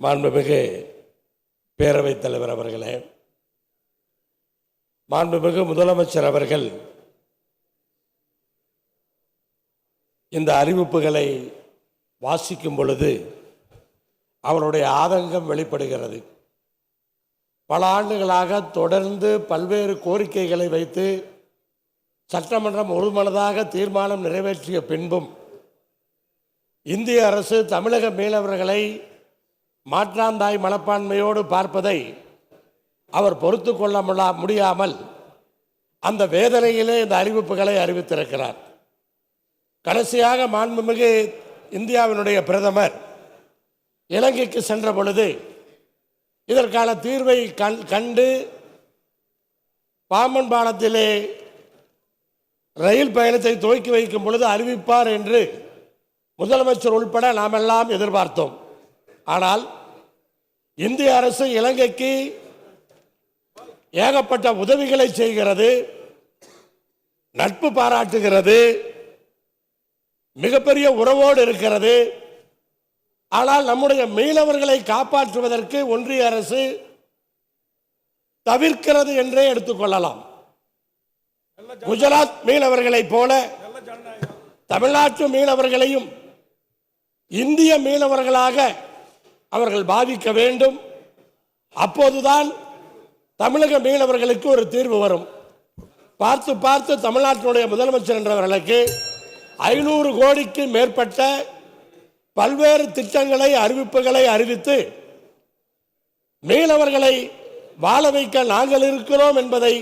மாண்புமிகு பேரவைத் தலைவர் அவர்களே, மாண்புமிகு முதலமைச்சர் அவர்கள் இந்த அறிவிப்புகளை வாசிக்கும் பொழுது அவருடைய ஆதங்கம் வெளிப்படுகிறது. பல ஆண்டுகளாக தொடர்ந்து பல்வேறு கோரிக்கைகளை வைத்து சட்டமன்றம் ஒருமனதாக தீர்மானம் நிறைவேற்றிய பின்பும் இந்திய அரசு தமிழக மீனவர்களை மாற்றாந்தாய் மனப்பான்மையோடு பார்ப்பதை அவர் பொறுத்து கொள்ள முடியாமல் அந்த வேதனையிலே இந்த அறிவிப்புகளை அறிவித்திருக்கிறார். கடைசியாக மாண்புமிகு இந்தியாவினுடைய பிரதமர் இலங்கைக்கு சென்ற பொழுது இதற்கான தீர்வை கண்டு பாம்பன் பாலத்திலே ரயில் பயணத்தை துவக்கி வைக்கும் பொழுது அறிவிப்பார் என்று முதலமைச்சர் உள்பட நாமெல்லாம் எதிர்பார்த்தோம். ஆனால் இந்திய அரசு இலங்கைக்கு ஏகப்பட்ட உதவிகளை செய்கிறது, நட்பு பாராட்டுகிறது, மிகப்பெரிய உறவோடு இருக்கிறது. ஆனால் நம்முடைய மீனவர்களை காப்பாற்றுவதற்கு ஒன்றிய அரசு தவிர்க்கிறது என்றே எடுத்துக்கொள்ளலாம். குஜராத் மீனவர்களைப் போல தமிழ்நாட்டு மீனவர்களையும் இந்திய மீனவர்களாக அவர்கள் பாதிக்க வேண்டும். அப்போதுதான் தமிழக மீனவர்களுக்கு ஒரு தீர்வு வரும். பார்த்து பார்த்து தமிழ்நாட்டினுடைய முதலமைச்சர் என்றவர்களுக்கு 500 கோடிக்கு மேற்பட்ட பல்வேறு திட்டங்களை அறிவிப்புகளை அறிவித்து மீனவர்களை வாழ வைக்க நாங்கள் இருக்கிறோம் என்பதை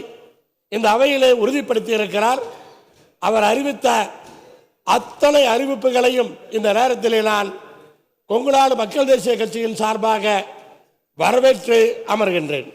இந்த அவையிலே உறுதிப்படுத்தி இருக்கிறார். அவர் அறிவித்த அத்தனை அறிவிப்புகளையும் இந்த நேரத்திலே நான் கொங்குநாடு மக்கள் தேசிய கட்சியின் சார்பாக வரவேற்று அமர்கின்றேன்.